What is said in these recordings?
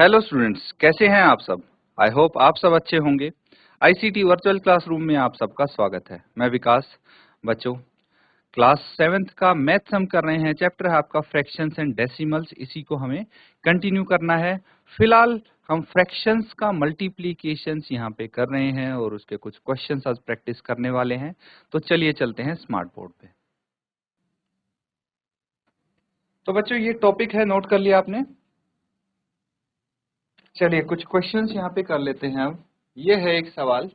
Hello students, कैसे हैं आप सब। आई होप आप सब अच्छे होंगे। आईसीटी वर्चुअल क्लासरूम में आप सबका स्वागत है। मैं विकास। बच्चों, क्लास 7th का मैथ्स हम कर रहे हैं। चैप्टर है आपका फ्रैक्शंस एंड डेसिमल्स। इसी को हमें कंटिन्यू करना है। फिलहाल हम फ्रैक्शंस का मल्टीप्लिकेशंस यहाँ पे कर रहे हैं और उसके कुछ क्वेश्चंस आज प्रैक्टिस करने वाले हैं। तो चलिए चलते हैं स्मार्ट बोर्ड पे। तो बच्चों, ये टॉपिक है, नोट कर लिया आपने। चलिए कुछ क्वेश्चंस यहाँ पे कर लेते हैं। अब ये है एक सवाल।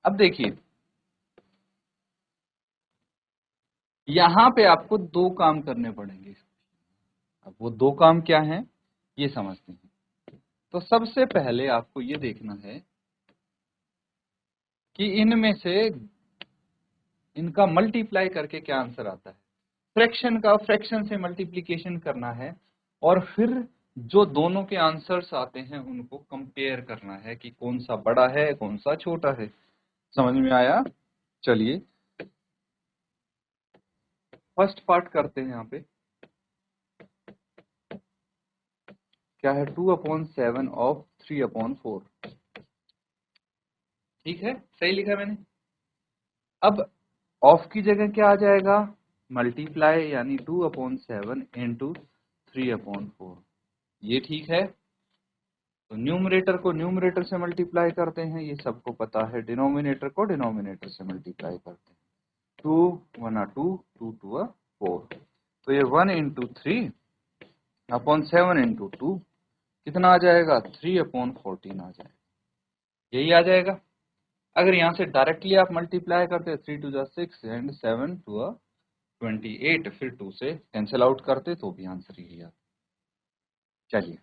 अब देखिए, यहाँ पे आपको दो काम करने पड़ेंगे। अब वो दो काम क्या हैं, ये समझते हैं। तो सबसे पहले आपको ये देखना है कि इनमें से इनका मल्टीप्लाई करके क्या आंसर आता है। फ्रैक्शन का फ्रैक्शन से मल्टीप्लिकेशन करना है और फिर जो दोनों के आंसर्स आते हैं उनको कंपेयर करना है कि कौन सा बड़ा है कौन सा छोटा है। समझ में आया? चलिए फर्स्ट पार्ट करते हैं। यहाँ पे क्या है, 2/7 ऑफ 3/4। ठीक है, सही लिखा मैंने। अब ऑफ की जगह क्या आ जाएगा, मल्टीप्लाई, यानी 2/7 इंटू 3/4। ये ठीक है। तो न्यूमरेटर को न्यूमरेटर से मल्टीप्लाई करते हैं, ये सबको पता है। डिनोमिनेटर को डिनोमिनेटर से मल्टीप्लाई करते हैं। 2 1 2, 2 2 4। तो ये 1 इंटू 3/7 इंटू 2 कितना आ जाएगा, 3/14 आ जाएगा। यही आ जाएगा। अगर यहाँ से डायरेक्टली आप मल्टीप्लाई करते हैं, 3 2 6 एंड 7 2 28, फिर 2 से कैंसिल आउट करते तो भी आंसर यही आता। चलिए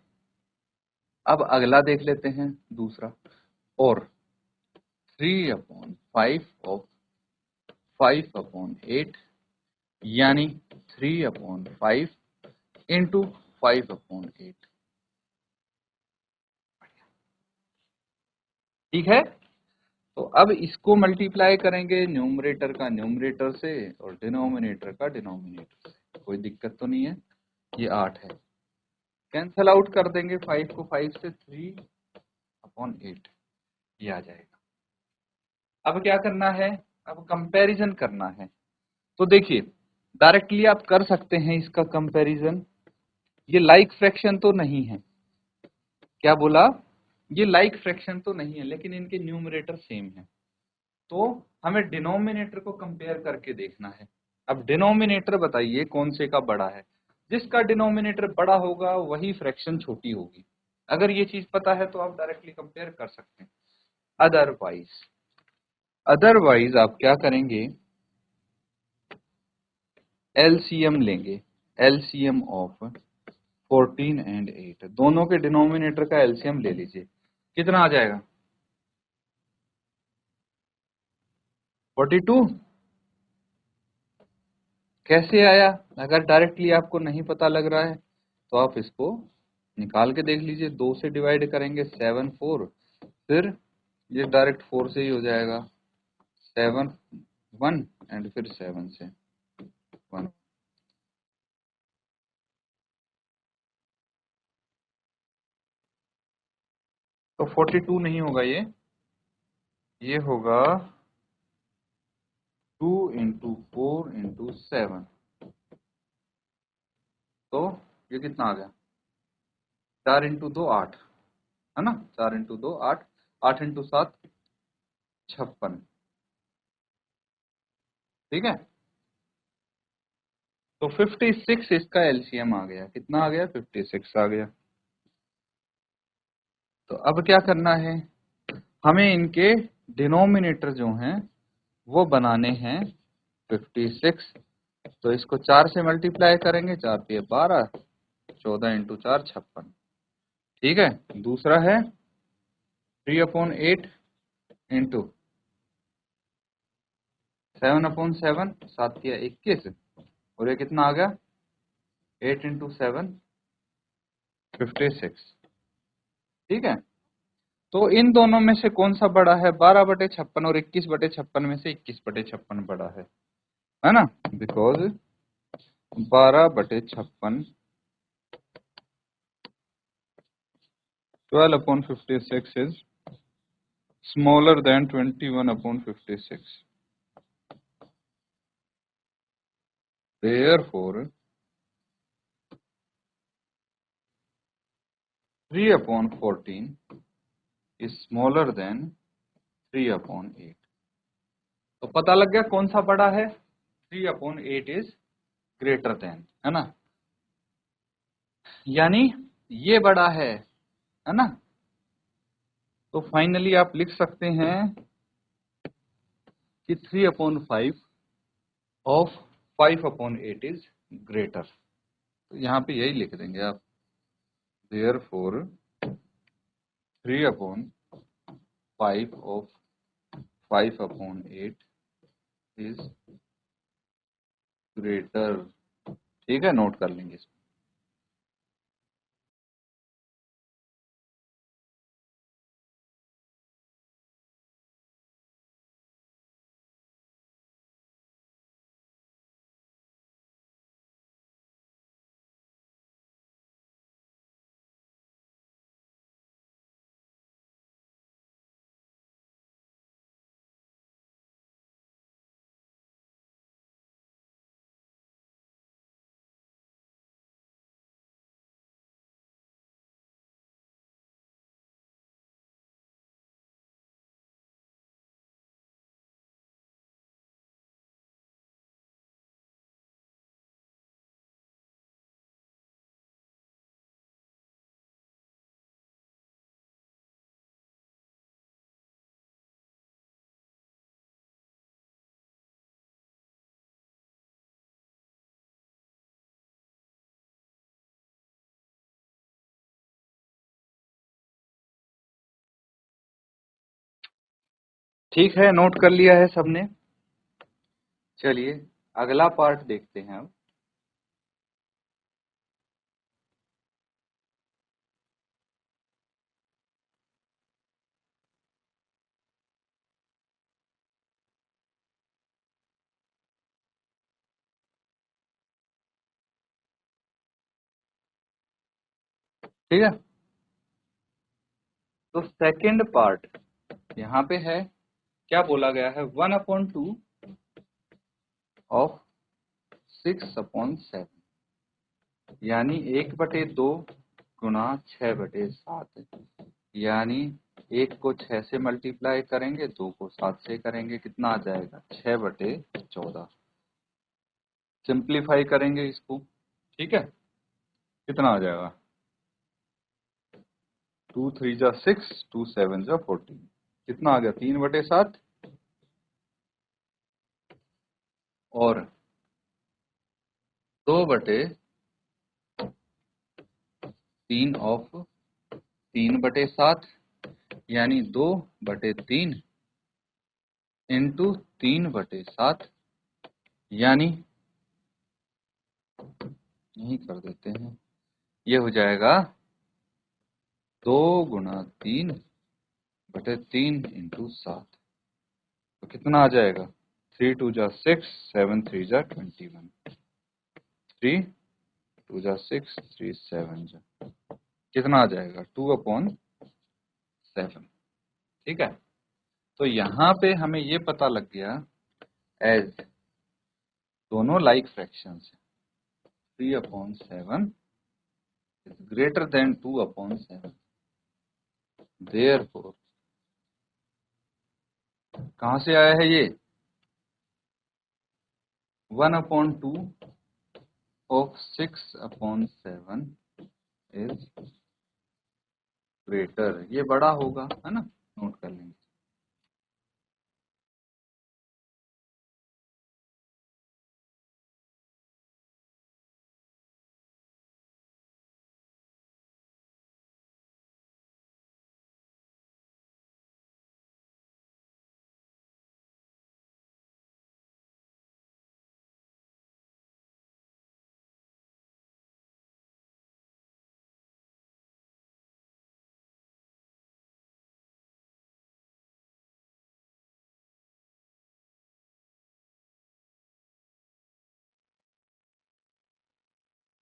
अब अगला देख लेते हैं, दूसरा। और 3/5 ऑफ 5/8 यानी 3/5 इंटू 5/8। ठीक है। तो अब इसको मल्टीप्लाई करेंगे न्यूमरेटर का न्यूमरेटर से और डिनोमिनेटर का डिनोमिनेटर से। कोई दिक्कत तो नहीं है। ये 8 है, कैंसिल आउट कर देंगे 5 को 5 से, 3/8 ये आ जाएगा। अब क्या करना है, अब कंपैरिजन करना है। तो देखिए, डायरेक्टली आप कर सकते हैं इसका कंपैरिजन। ये लाइक फ्रैक्शन तो नहीं है। क्या बोला, ये लाइक फ्रैक्शन तो नहीं है, लेकिन इनके न्यूमरेटर सेम है। तो हमें डिनोमिनेटर को कंपेयर करके देखना है। अब डिनोमिनेटर बताइए कौन से का बड़ा है। जिसका डिनोमिनेटर बड़ा होगा वही फ्रैक्शन छोटी होगी। अगर ये चीज पता है तो आप डायरेक्टली कंपेयर कर सकते हैं। अदरवाइज आप क्या करेंगे, एलसीएम लेंगे। एलसीएम ऑफ 14 एंड 8, दोनों के डिनोमिनेटर का एलसीएम ले लीजिए। कितना आ जाएगा, 42। कैसे आया? अगर डायरेक्टली आपको नहीं पता लग रहा है तो आप इसको निकाल के देख लीजिए। 2 से डिवाइड करेंगे 7 4, फिर ये डायरेक्ट 4 से ही हो जाएगा। 7 1 एंड फिर 7 से 1। तो 42 नहीं होगा, ये होगा 2 इंटू 4 इंटू 7। तो ये कितना आ गया, 4 इंटू 2 8, है ना। 4 इंटू 2 8, 8 इंटू 7 56। ठीक है। तो 56 इसका एलसीएम आ गया। कितना आ गया, 56 आ गया। तो अब क्या करना है, हमें इनके डिनोमिनेटर जो हैं वो बनाने हैं 56। तो इसको 4 से मल्टीप्लाई करेंगे, 4 पे 12, 14 इंटू 4 56। ठीक है। दूसरा है 3/8 इंटू 7/7, 7 या 21, और ये कितना आ गया, 8 इंटू 7 56। ठीक है। तो इन दोनों में से कौन सा बड़ा है, 12/56 और 21/56 में से 21/56 बड़ा है ना। Because 12/56 12/56 is smaller than 21/56. Therefore, 3/14 is smaller than 3/8. तो पता लग गया कौन सा बड़ा है, 3/8 इज ग्रेटर देन, है ना, यानी ये बड़ा है ना। तो फाइनली आप लिख सकते हैं कि 3/5 ऑफ 5/8 इज ग्रेटर। तो यहाँ पे यही लिख देंगे आप, therefore 3/5 ऑफ 5/8 इज ग्रेटर। ठीक है, नोट कर लेंगे इसको। ठीक है, नोट कर लिया है सबने। चलिए अगला पार्ट देखते हैं अब। ठीक है, तो सेकंड पार्ट यहाँ पे है, क्या बोला गया है, 1/2 ऑफ 6/7, यानी 1/2 गुना 6/7, यानी 1 को 6 से मल्टीप्लाई करेंगे, 2 को 7 से करेंगे, कितना आ जाएगा 6/14। सिंप्लीफाई करेंगे इसको, ठीक है, कितना आ जाएगा 2 3 जा 6, 2 7 जा 14, कितना आ गया 3/7 और 2/3 ऑफ 3/7, यानी 2/3 इंटू 3/7, यानी यही कर देते हैं, ये हो जाएगा 2 गुना 3/3 इंटू 7, तो कितना आ जाएगा 3 2 जा 6, 7 3 जा 21, 3 2 जा 6, 3 7 जा, कितना आ जाएगा 2/7। ठीक है, तो यहाँ पे हमें ये पता लग गया, एज दोनों लाइक फ्रैक्शंस है, 3/7 is greater than 2/7, therefore कहाँ से आया है ये, 1/2 of 6/7 is greater, ये बड़ा होगा, है ना, नोट कर लेंगे।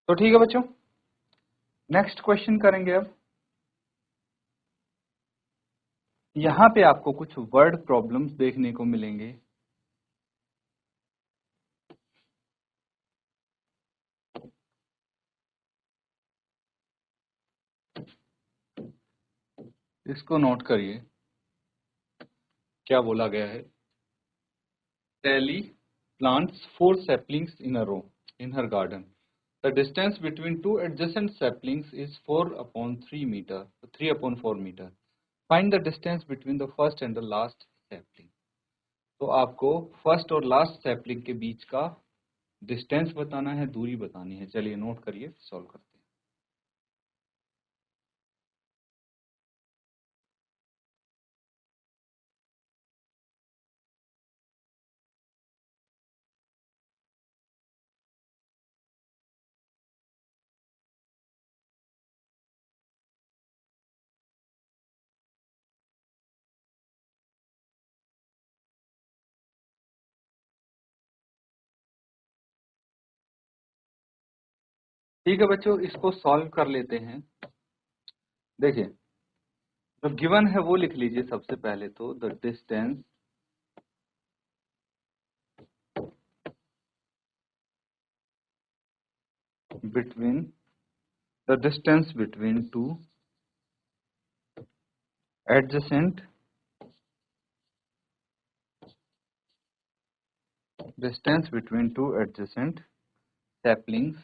तो ठीक है बच्चों, नेक्स्ट क्वेश्चन करेंगे अब। यहाँ पे आपको कुछ वर्ड प्रॉब्लम्स देखने को मिलेंगे। इसको नोट करिए, क्या बोला गया है। Sally plants 4 saplings in a row in her garden. The distance between two adjacent saplings is 4/3 meter, 3/4 meter. Find the distance between the first and the last sapling. तो आपको फर्स्ट और लास्ट सैपलिंग के बीच का distance बताना है, दूरी बतानी है। चलिए नोट करिए, सॉल्व करते हैं। ठीक है बच्चों, इसको सॉल्व कर लेते हैं। देखिए, जो गिवन है वो लिख लीजिए सबसे पहले तो। The distance between the distance between two adjacent saplings,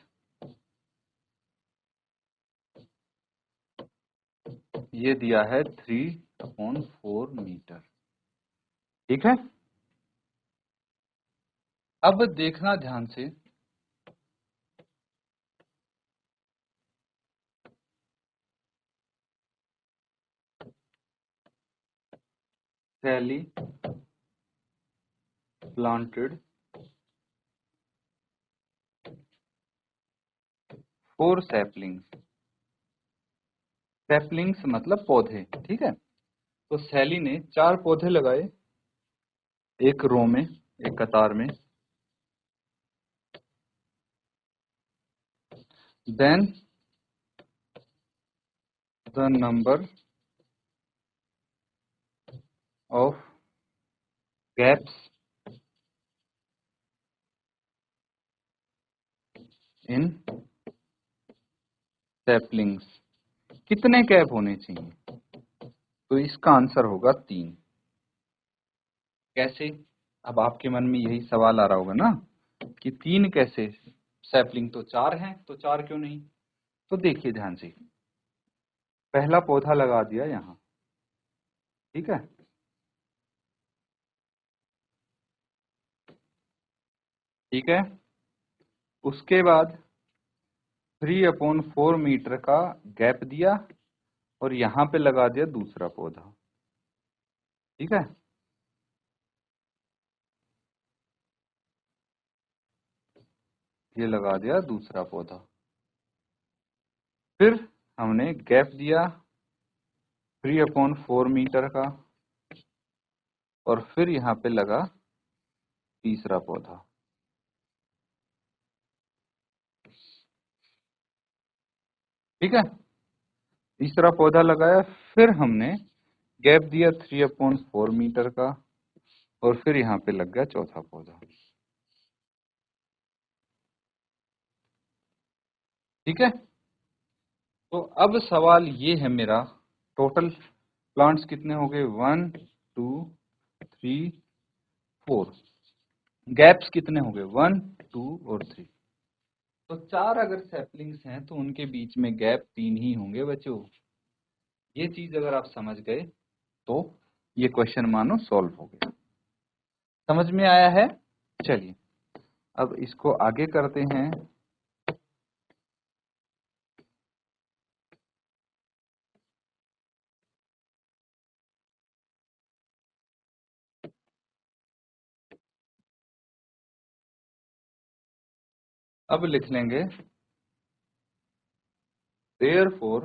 ये दिया है 3/4 मीटर। ठीक है, अब देखना ध्यान से। Sally planted 4 saplings। सैपलिंग्स मतलब पौधे। ठीक है, तो सैली ने 4 पौधे लगाए, एक रो में, एक कतार में। Then the number of gaps in saplings, कितने गैप होने चाहिए? तो इसका आंसर होगा 3। कैसे? अब आपके मन में यही सवाल आ रहा होगा ना कि 3 कैसे, सैपलिंग तो 4 हैं, तो 4 क्यों नहीं? तो देखिए ध्यान से, पहला पौधा लगा दिया यहाँ। ठीक है, ठीक है, उसके बाद 3/4 मीटर का गैप दिया और यहाँ पे लगा दिया दूसरा पौधा। ठीक है, ये लगा दिया दूसरा पौधा। फिर हमने गैप दिया 3/4 मीटर का और फिर यहाँ पे लगा तीसरा पौधा। ठीक है, तीसरा पौधा लगाया, फिर हमने गैप दिया 3/4 मीटर का और फिर यहाँ पे लग गया चौथा पौधा। ठीक है, तो अब सवाल ये है मेरा, टोटल प्लांट्स कितने हो गए? 1 2 3 4। गैप्स कितने हो गए? 1 2 और 3। तो 4 अगर सैपलिंग्स हैं तो उनके बीच में गैप 3 ही होंगे बच्चों। ये चीज अगर आप समझ गए तो ये क्वेश्चन मानो सॉल्व हो गया। समझ में आया है? चलिए अब इसको आगे करते हैं। अब लिख लेंगे therefore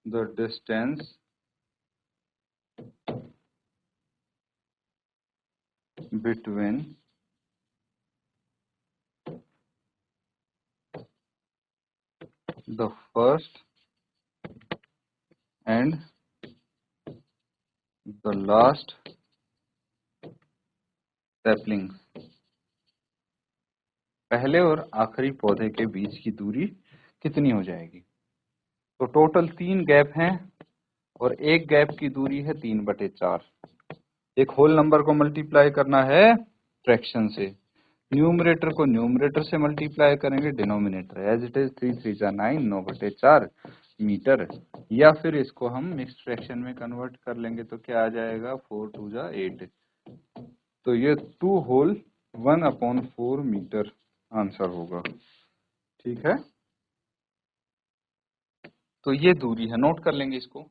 the distance between the first and the last saplings, पहले और आखिरी पौधे के बीच की दूरी कितनी हो जाएगी। तो टोटल 3 गैप हैं और एक गैप की दूरी है 3/4। एक होल नंबर को मल्टीप्लाई करना है फ्रैक्शन से, न्यूमरेटर को न्यूमरेटर से मल्टीप्लाई करेंगे डिनोमिनेटर एज इट इज 3 3 जा 9 9/4 मीटर, या फिर इसको हम मिक्स्ड फ्रैक्शन में कन्वर्ट कर लेंगे तो क्या आ जाएगा 4 2 जा 8। तो ये 2 होल 1/4 मीटर आंसर होगा। ठीक है, तो ये दूरी है, नोट कर लेंगे इसको।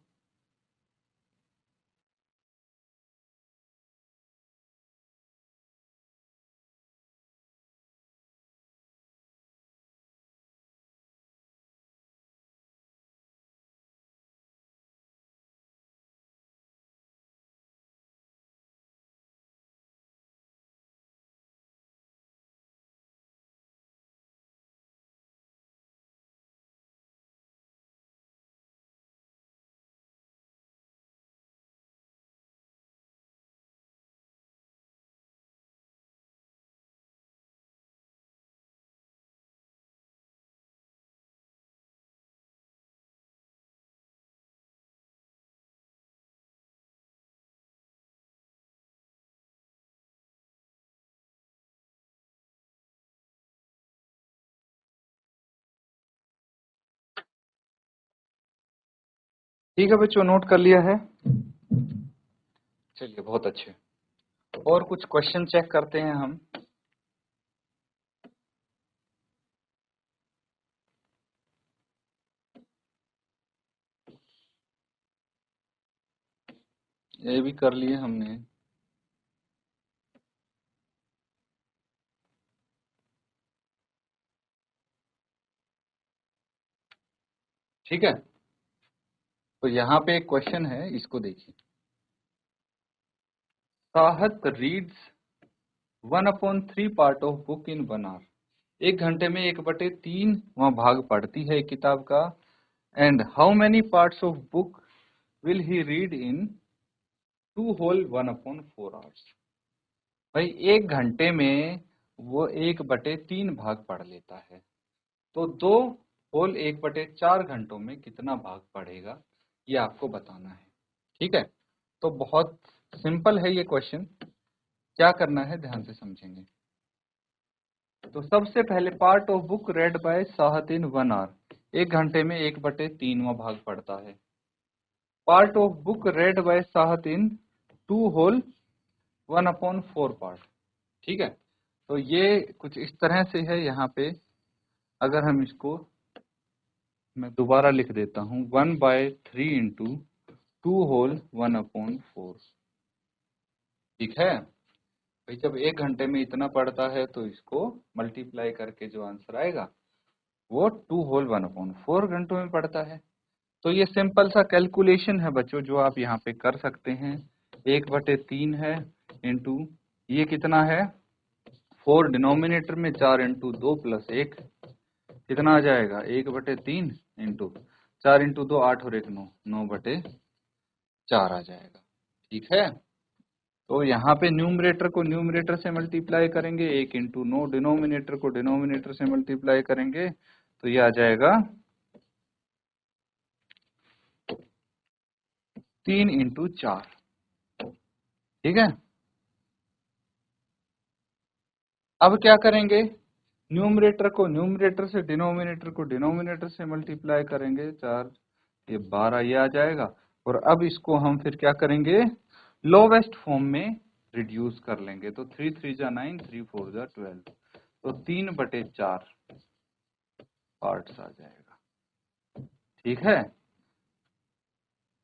ठीक है बच्चों, नोट कर लिया है। चलिए बहुत अच्छे, और कुछ क्वेश्चन चेक करते हैं हम। ये भी कर लिए हमने। ठीक है, तो यहाँ पे एक क्वेश्चन है, इसको देखिए। Sahat reads 1/3 part of book in 1 hour. 1 घंटे में 1/3 वह भाग पढ़ती है किताब का। And how many parts of book will he read in 2 whole 1/4 hours. भाई 1 घंटे में वो 1/3 भाग पढ़ लेता है, तो 2 होल 1/4 घंटों में कितना भाग पढ़ेगा, ये आपको बताना है। ठीक है, तो बहुत सिंपल है ये क्वेश्चन। क्या करना है ध्यान से समझेंगे। तो सबसे पहले part of book read by Sahat in 1 hour, 1 घंटे में 1/3 भाग पढ़ता है। Part of book read by Sahat in 2 whole 1/4 part. ठीक है, तो ये कुछ इस तरह से है। यहाँ पे अगर हम इसको मैं दोबारा लिख देता हूँ, 1/3 इंटू 2 होल 1/4। ठीक है भाई, जब 1 घंटे में इतना पड़ता है तो इसको मल्टीप्लाई करके जो आंसर आएगा वो 2 होल 1/4 घंटों में पड़ता है। तो ये सिंपल सा कैलकुलेशन है बच्चों, जो आप यहाँ पे कर सकते हैं। 1/3 है इंटू ये कितना है 4, डिनोमिनेटर में 4 इंटू 2 प्लस 1 कितना आ जाएगा 1/3 इंटू 4 इंटू 2 8 और 1 9, 9/4 आ जाएगा। ठीक है, तो यहाँ पे न्यूमरेटर को न्यूमरेटर से मल्टीप्लाई करेंगे, 1 इंटू 9, डिनोमिनेटर को डिनोमिनेटर से मल्टीप्लाई करेंगे तो ये आ जाएगा 3 इंटू 4। ठीक है, अब क्या करेंगे, न्यूमरेटर को न्यूमरेटर से, डिनोमिनेटर को डिनोमिनेटर से मल्टीप्लाई करेंगे, 4 ये 12 ये आ जाएगा। और अब इसको हम फिर क्या करेंगे, लोवेस्ट फॉर्म में रिड्यूस कर लेंगे। तो 3 3 जा 9, 3 4 जा 12, तो 3/4 पार्ट्स आ जाएगा। ठीक है,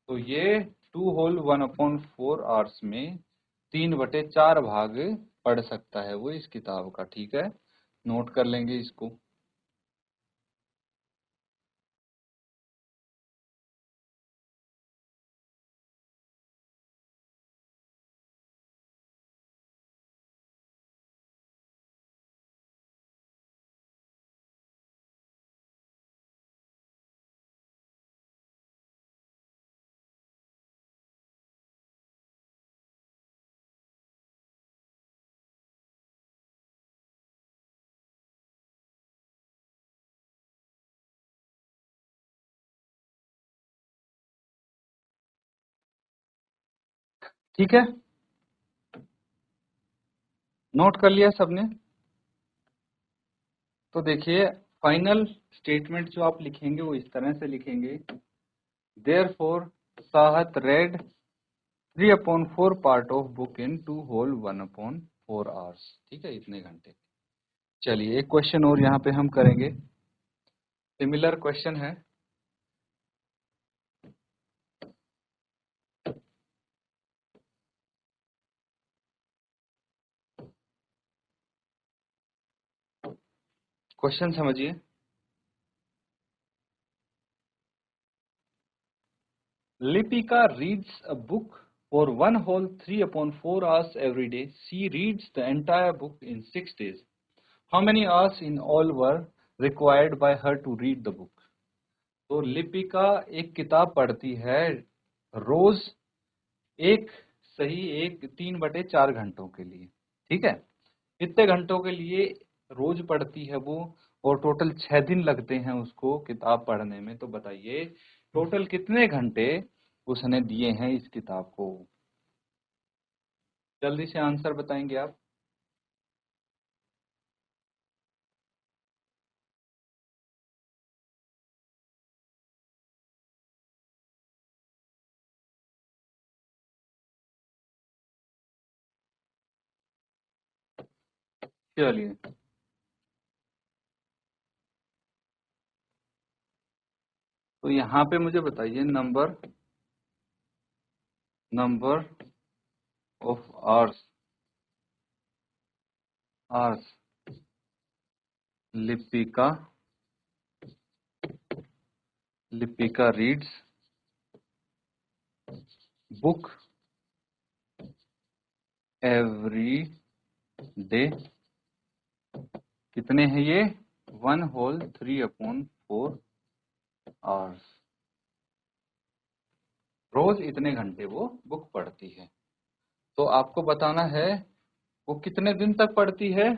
तो ये 2 होल 1/4 आवर्स में 3/4 भाग पढ़ सकता है वो इस किताब का। ठीक है, नोट कर लेंगे इसको। ठीक है, नोट कर लिया सबने? तो देखिए फाइनल स्टेटमेंट जो आप लिखेंगे वो इस तरह से लिखेंगे, therefore Sahat read 3/4 part of book in 2 whole 1/4 hours. ठीक है, इतने घंटे। चलिए एक क्वेश्चन और यहाँ पे हम करेंगे, सिमिलर क्वेश्चन है। क्वेश्चन समझिए, Lipika reads a book for 1 whole 3/4 hours every day. She reads the entire book in 6 days. How many hours in all were required by her to read the book? तो लिपिका एक किताब पढ़ती है रोज एक 3/4 घंटों के लिए। ठीक है, कितने घंटों के लिए रोज पढ़ती है वो, और टोटल 6 दिन लगते हैं उसको किताब पढ़ने में। तो बताइए टोटल कितने घंटे उसने दिए हैं इस किताब को। जल्दी से आंसर बताएंगे आप। चलिए तो यहाँ पे मुझे बताइए number of hours Lipika reads book every day. कितने हैं ये? 1 होल 3/4 आवर्स। रोज इतने घंटे वो बुक पढ़ती है। तो आपको बताना है वो कितने दिन तक पढ़ती है।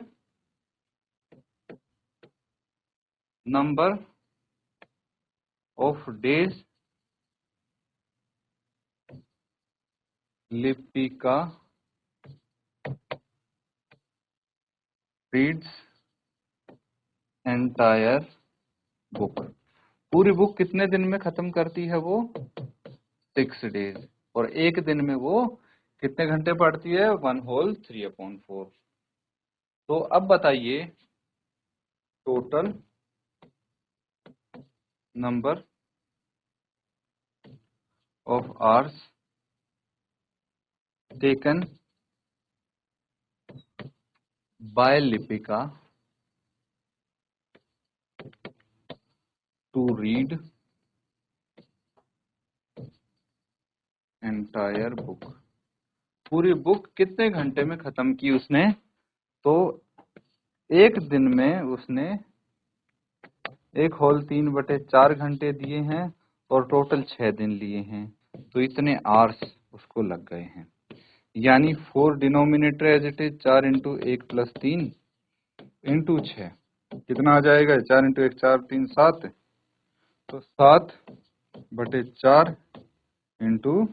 Number of days Lipika reads entire book. पूरी बुक कितने दिन में खत्म करती है वो? 6 डेज। और एक दिन में वो कितने घंटे पढ़ती है? 1 होल 3/4। तो अब बताइए total number of hours taken by Lipika to read entire book. पूरी बुक कितने घंटे में खत्म की उसने? तो एक दिन में उसने 1 होल 3/4 घंटे दिए हैं और टोटल 6 दिन लिए हैं। तो इतने आवर्स उसको लग गए हैं। यानी 4 denominator as it is 4 into 1 plus 3 into 6 कितना आ जाएगा? 4 इंटू 1 4 3 7। तो 7/4 इंटू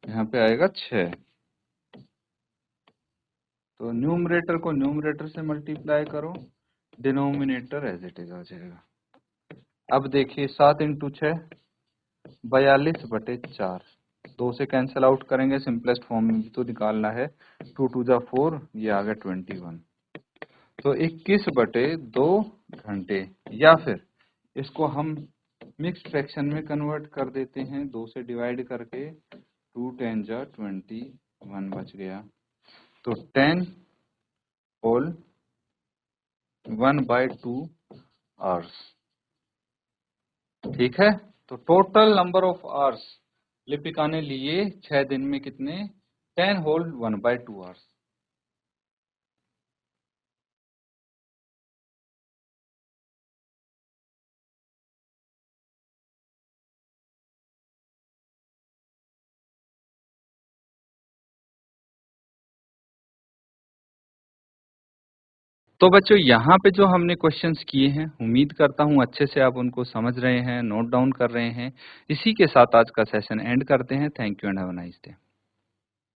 यहाँ पे आएगा 6। तो न्यूमरेटर को न्यूमरेटर से मल्टीप्लाई करो, डिनोमिनेटर एज इट इज आ जाएगा। अब देखिए 7 इंटू 6 42/4। 2 से कैंसिल आउट करेंगे, सिंपलेस्ट फॉर्म में भी तो निकालना है। 2 2 जा 4, ये आ गया 21। तो 21/2 घंटे। या फिर इसको हम मिक्स्ड फ्रैक्शन में कन्वर्ट कर देते हैं, 2 से डिवाइड करके। 2 10 जा 21 बच गया। तो 10 होल 1/2 आवर्स। ठीक है, तो total number of hours Lipika ने लिए 6 दिन में कितने? 10 होल 1/2 आवर्स। तो बच्चों यहाँ पे जो हमने क्वेश्चंस किए हैं, उम्मीद करता हूँ अच्छे से आप उनको समझ रहे हैं, नोट डाउन कर रहे हैं। इसी के साथ आज का सेशन एंड करते हैं। Thank you and have a nice day.